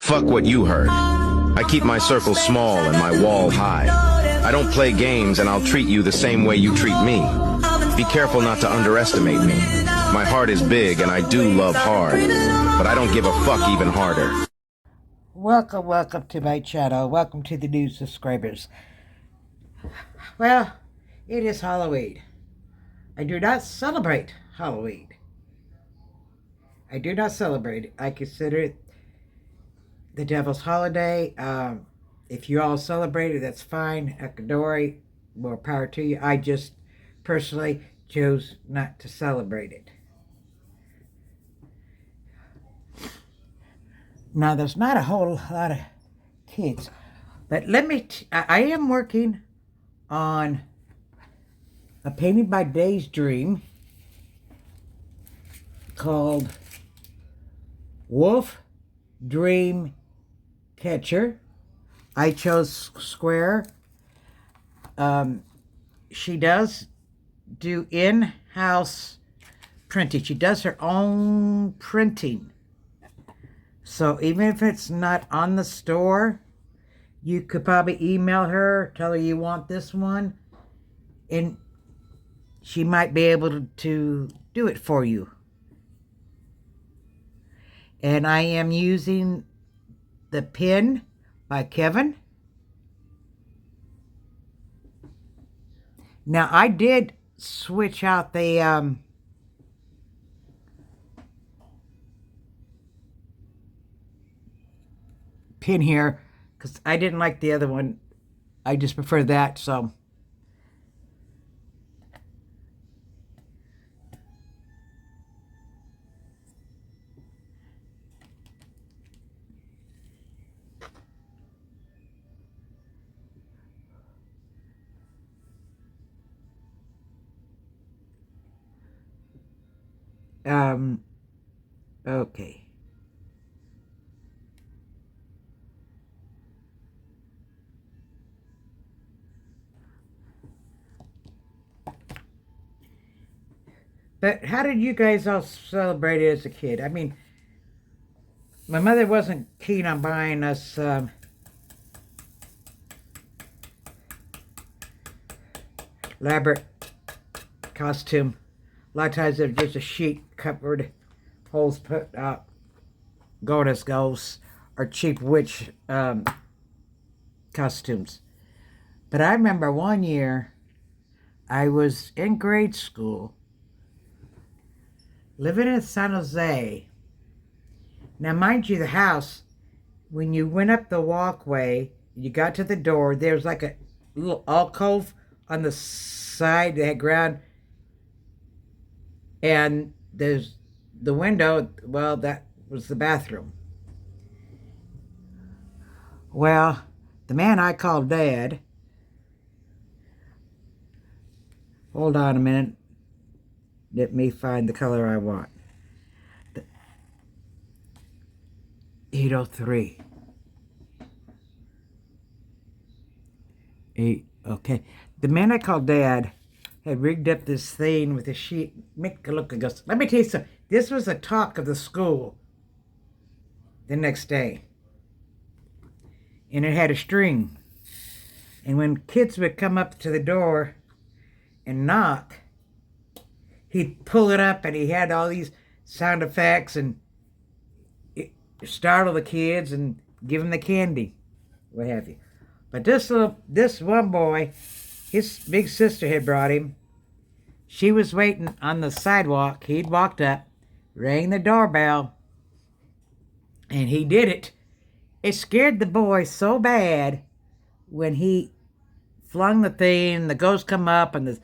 Fuck what you heard. I keep my circle small and my wall high. I don't play games and I'll treat you the same way you treat me. Be careful not to underestimate me. My heart is big and I do love hard, but I don't give a fuck even harder. Welcome to my channel. Welcome to the new subscribers. Well, it is Halloween. I do not celebrate Halloween. I do not celebrate it. I consider it the devil's holiday. If you all celebrate it, that's fine. Akadori, more power to you. I just personally chose not to celebrate it. Now, there's not a whole lot of kids, but I am working on a painting by Day's Dream called Wolf Dream Catcher. I chose square. She does do in-house printing. She does her own printing. So even if it's not on the store, you could probably email her, tell her you want this one, and she might be able to do it for you. And I am using the pen by Kevin. Now, I did switch out the pin here because I didn't like the other one. I just prefer that, so. Okay. But how did you guys all celebrate it as a kid? I mean, my mother wasn't keen on buying us elaborate costume. A lot of times there's just a sheet covered, holes put up, going as ghosts, or cheap witch costumes. But I remember one year, I was in grade school, living in San Jose. Now, mind you, the house, when you went up the walkway, you got to the door, there was like a little alcove on the side that had ground, and there's the window, well, that was the bathroom. Well, the man I called Dad, hold on a minute, let me find the color I want. 803. Okay. The man I called Dad had rigged up this thing with a sheet, make it look like us. Let me tell you something. This was the talk of the school the next day. And it had a string. And when kids would come up to the door and knock, he'd pull it up and he had all these sound effects and startle the kids and give them the candy, what have you. But this one boy, his big sister had brought him. She was waiting on the sidewalk. He'd walked up, rang the doorbell, and he did it. It scared the boy so bad when he flung the thing, the ghost come up, and the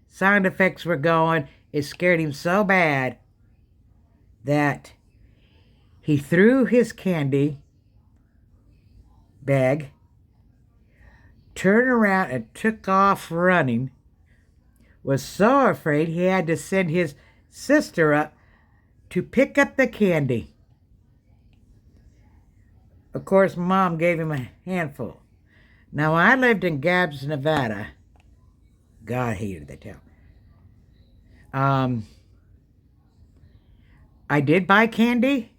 sound effects were going. It scared him so bad that he threw his candy bag, turned around and took off running, was so afraid he had to send his sister up to pick up the candy. Of course, Mom gave him a handful. Now, when I lived in Gabbs, Nevada, God, I hated that town. I did buy candy,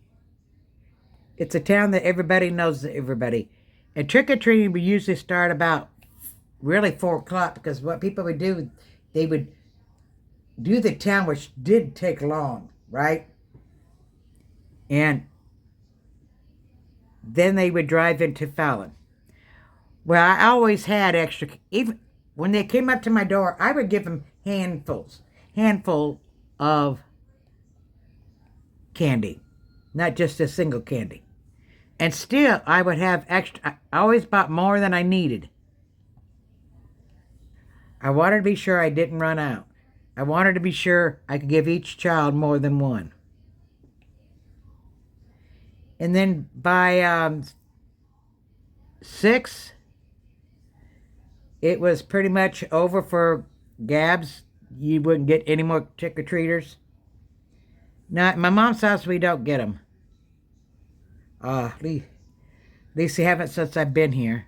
It's a town that everybody knows everybody. And trick-or-treating would usually start about really 4 o'clock, because what people would do, they would do the town, which did take long, right? And then they would drive into Fallon. Well, I always had extra, even when they came up to my door, I would give them handful of candy, not just a single candy. And still, I would have extra. I always bought more than I needed. I wanted to be sure I didn't run out. I wanted to be sure I could give each child more than one. And then by 6, it was pretty much over for Gabs. You wouldn't get any more trick-or-treaters. Now, at my mom's house, we don't get them. At least they haven't since I've been here.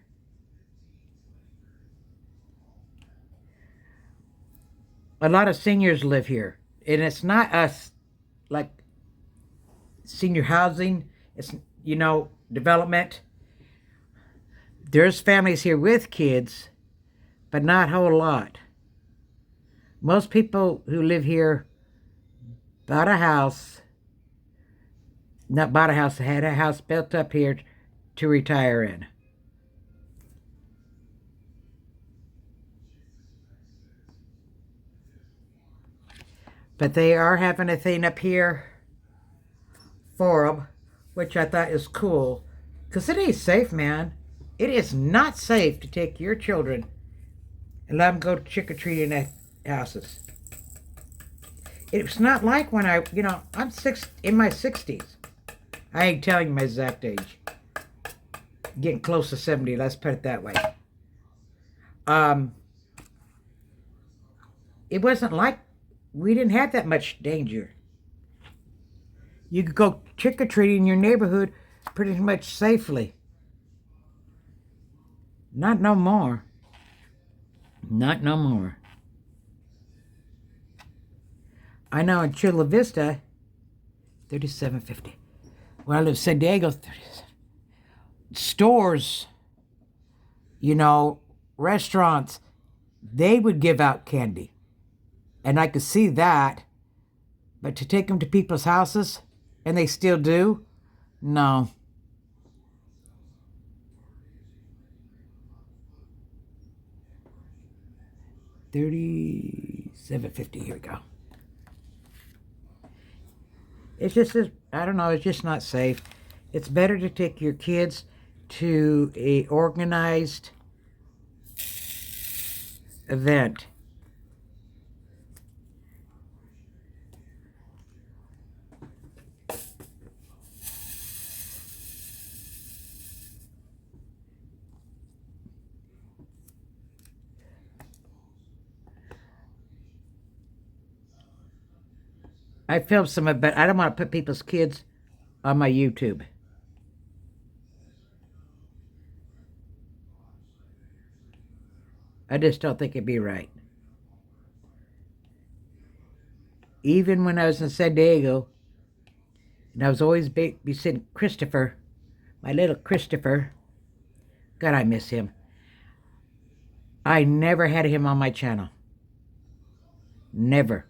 A lot of seniors live here. And it's not us, like, senior housing. It's, development. There's families here with kids, but not a whole lot. Most people who live here bought a house, not bought a house, had a house built up here to retire in. But they are having a thing up here for them, which I thought is cool. Because it ain't safe, man. It is not safe to take your children and let them go trick-or-treating at houses. It's not like when I'm in my 60s. I ain't telling you my exact age. Getting close to 70, let's put it that way. It wasn't like we didn't have that much danger. You could go trick-or-treating in your neighborhood pretty much safely. Not no more. Not no more. I know in Chula Vista, $37.50. Where I live in San Diego, 37. Stores, restaurants, they would give out candy. And I could see that. But to take them to people's houses, and they still do, no. $37.50. Here we go. It's just, I don't know, it's just not safe. It's better to take your kids to a organized event. I filmed some of it, but I don't want to put people's kids on my YouTube. I just don't think it'd be right. Even when I was in San Diego, and I was always babysitting Christopher, my little Christopher. God, I miss him. I never had him on my channel. Never.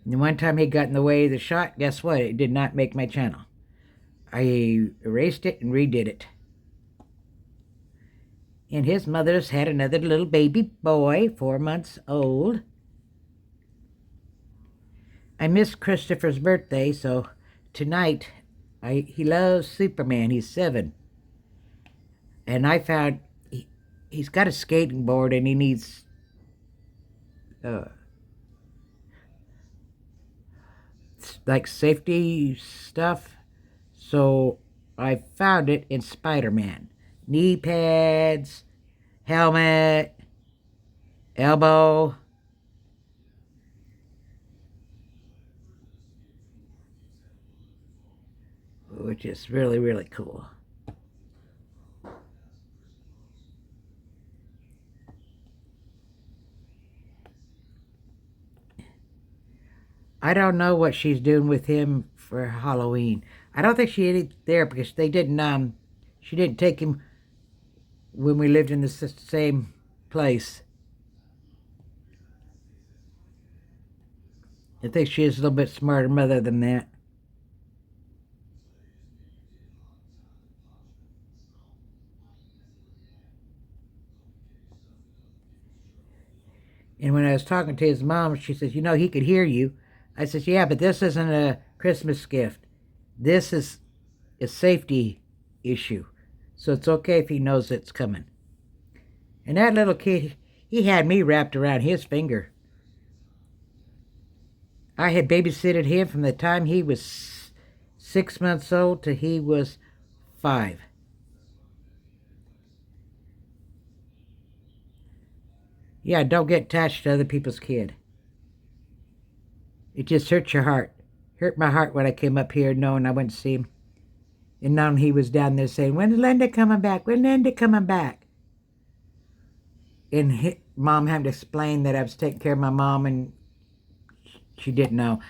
And one time he got in the way of the shot, guess what? It did not make my channel. I erased it and redid it. And his mother's had another little baby boy, 4 months old. I missed Christopher's birthday, so tonight, he loves Superman. He's 7. And I found he's got a skating board and he needs like safety stuff. So I found it in Spider-Man. Knee pads, helmet, elbow. Which is really, really cool. I don't know what she's doing with him for Halloween. I don't think she ate it there because they didn't. She didn't take him when we lived in the same place. I think she is a little bit smarter mother than that. And when I was talking to his mom, she says, "You know, he could hear you." I says, "Yeah, but this isn't a Christmas gift. This is a safety issue. So it's okay if he knows it's coming." And that little kid, he had me wrapped around his finger. I had babysitted him from the time he was 6 months old till he was 5. Yeah, don't get attached to other people's kid. It just hurts your heart. Hurt my heart when I came up here knowing I went to see him. And knowing he was down there saying, "When's Linda coming back? When's Linda coming back?" And mom having to explain that I was taking care of my mom and she didn't know.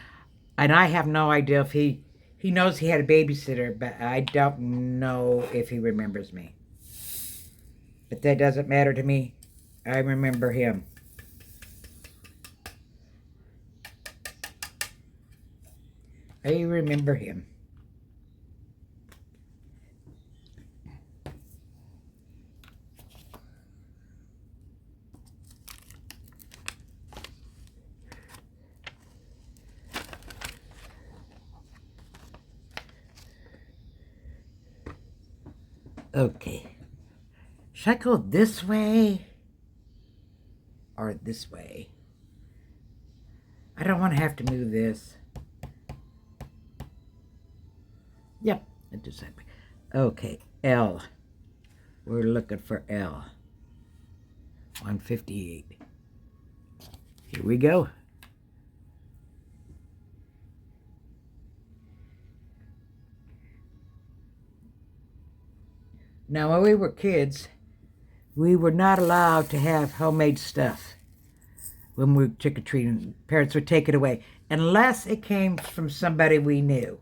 And I have no idea if he knows he had a babysitter, but I don't know if he remembers me. But that doesn't matter to me. I remember him. I remember him. Okay. Should I go this way or this way? I don't want to have to move this. Yep, I just that way. Okay, L. We're looking for L. 158. Here we go. Now, when we were kids, we were not allowed to have homemade stuff when we were trick-or-treating. Parents would take it away, unless it came from somebody we knew.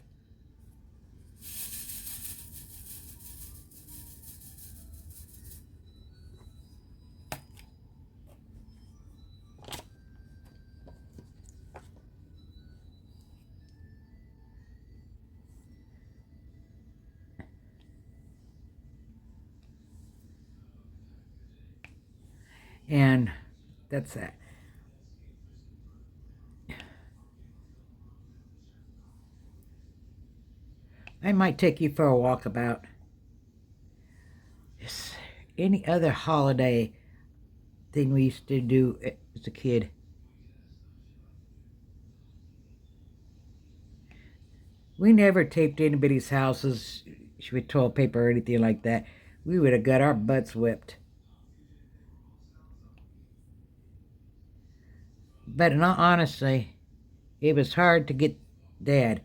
And that's that. I might take you for a walkabout. Yes. Any other holiday thing we used to do as a kid? We never taped anybody's houses with toilet paper or anything like that. We would have got our butts whipped. But honestly, it was hard to get Dad.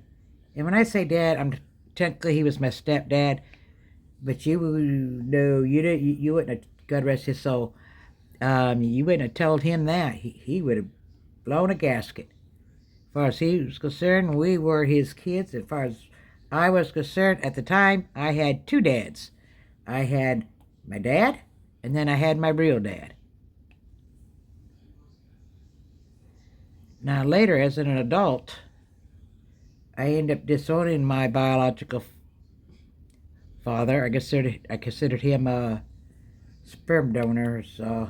And when I say Dad, I'm technically he was my stepdad. But you know, you didn't. You wouldn't have. God rest his soul. You wouldn't have told him that. He would have blown a gasket. As far as he was concerned, we were his kids. As far as I was concerned, at the time, I had 2 dads. I had my dad, and then I had my real dad. Now, later, as an adult, I ended up disowning my biological father. I considered him a sperm donor, so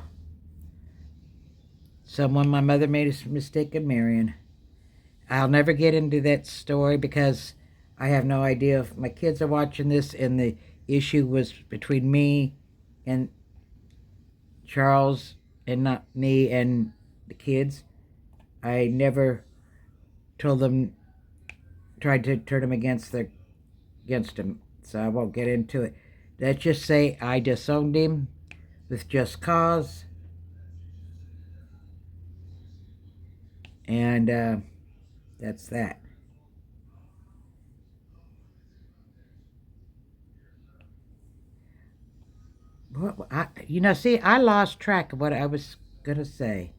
someone my mother made a mistake in marrying. I'll never get into that story because I have no idea if my kids are watching this and the issue was between me and Charles and not me and the kids. I never told them, tried to turn them against him, so I won't get into it. Let's just say I disowned him with just cause, and that's that. See, I lost track of what I was gonna say.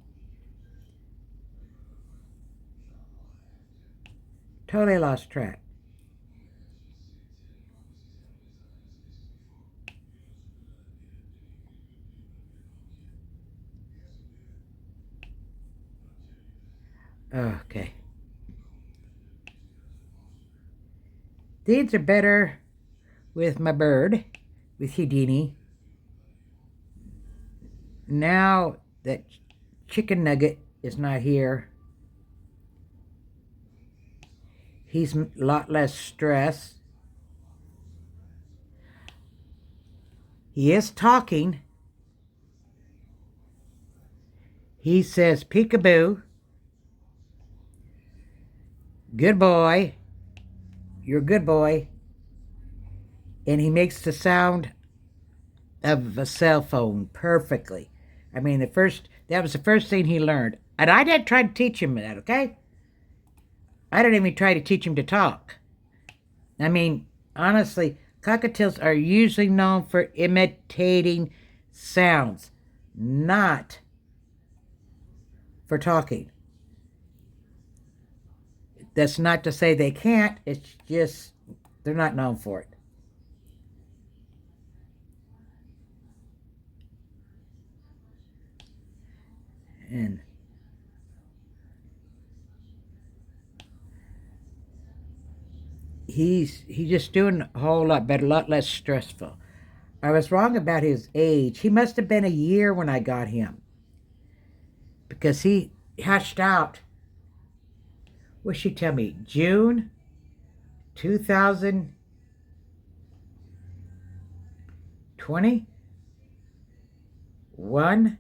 Totally lost track. Okay. These are better with my bird, with Houdini. Now that Chicken Nugget is not here, he's a lot less stressed. He is talking. He says, peekaboo, good boy, you're a good boy. And he makes the sound of a cell phone perfectly. I mean, that was the first thing he learned. And I didn't try to teach him that, okay? I didn't even try to teach him to talk. I mean, honestly, cockatiels are usually known for imitating sounds, not for talking. That's not to say they can't, it's just they're not known for it. And he's just doing a whole lot better, a lot less stressful. I was wrong about his age. He must have been a year when I got him, because he hatched out, what'd she tell me, June 2021.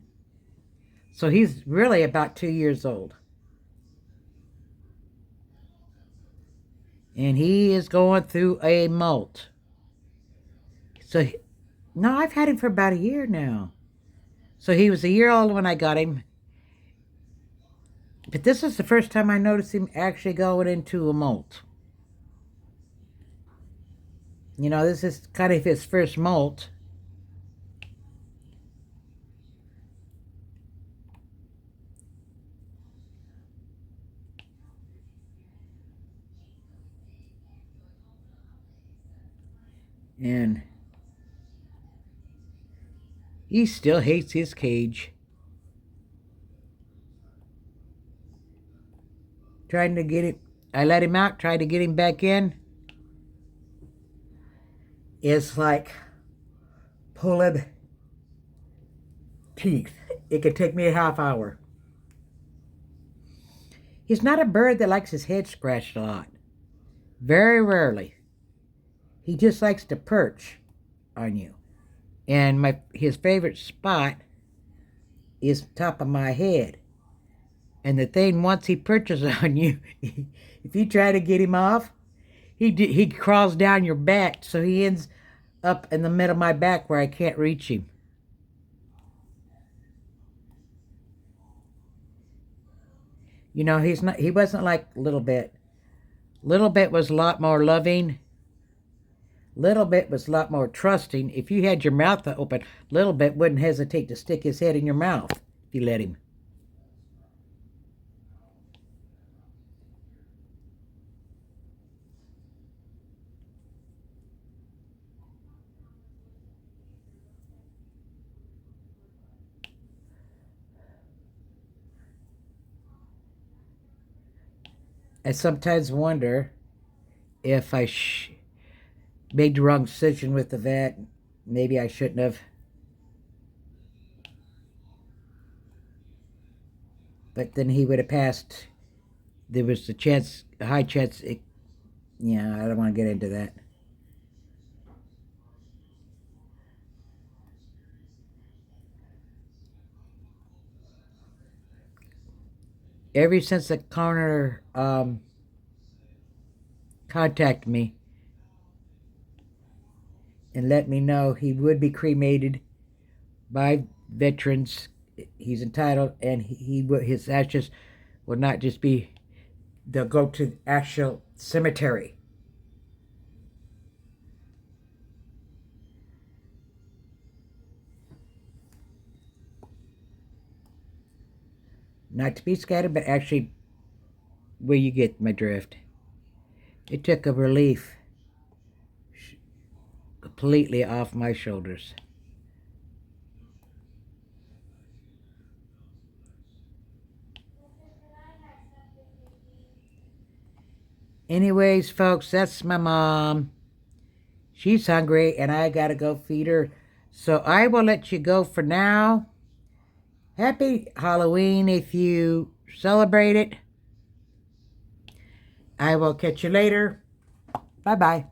So he's really about 2 years old. And he is going through a molt. So, no, I've had him for about a year now. So he was a year old when I got him. But this is the first time I noticed him actually going into a molt. You know, this is kind of his first molt. And he still hates his cage. Trying to get it, I let him out, tried to get him back in. It's like pulling teeth. It could take me a half hour. He's not a bird that likes his head scratched a lot. Very rarely. He just likes to perch on you. And his favorite spot is top of my head. And the thing, once he perches on you, if you try to get him off, he crawls down your back, so he ends up in the middle of my back where I can't reach him. You know, he wasn't like Little Bit. Little Bit was a lot more loving. Little Bit was a lot more trusting. If you had your mouth open, Little Bit wouldn't hesitate to stick his head in your mouth if you let him. I sometimes wonder if I made the wrong decision with the vet. Maybe I shouldn't have. But then he would have passed. There was a high chance. Yeah, I don't want to get into that. Ever since the coroner contacted me and let me know he would be cremated by veterans, he's entitled, and his ashes will not just be, they'll go to the actual cemetery. Not to be scattered, but actually where you get my drift. It took a relief completely off my shoulders. Anyways, folks, that's my mom. She's hungry, and I gotta go feed her. So I will let you go for now. Happy Halloween if you celebrate it. I will catch you later. Bye-bye.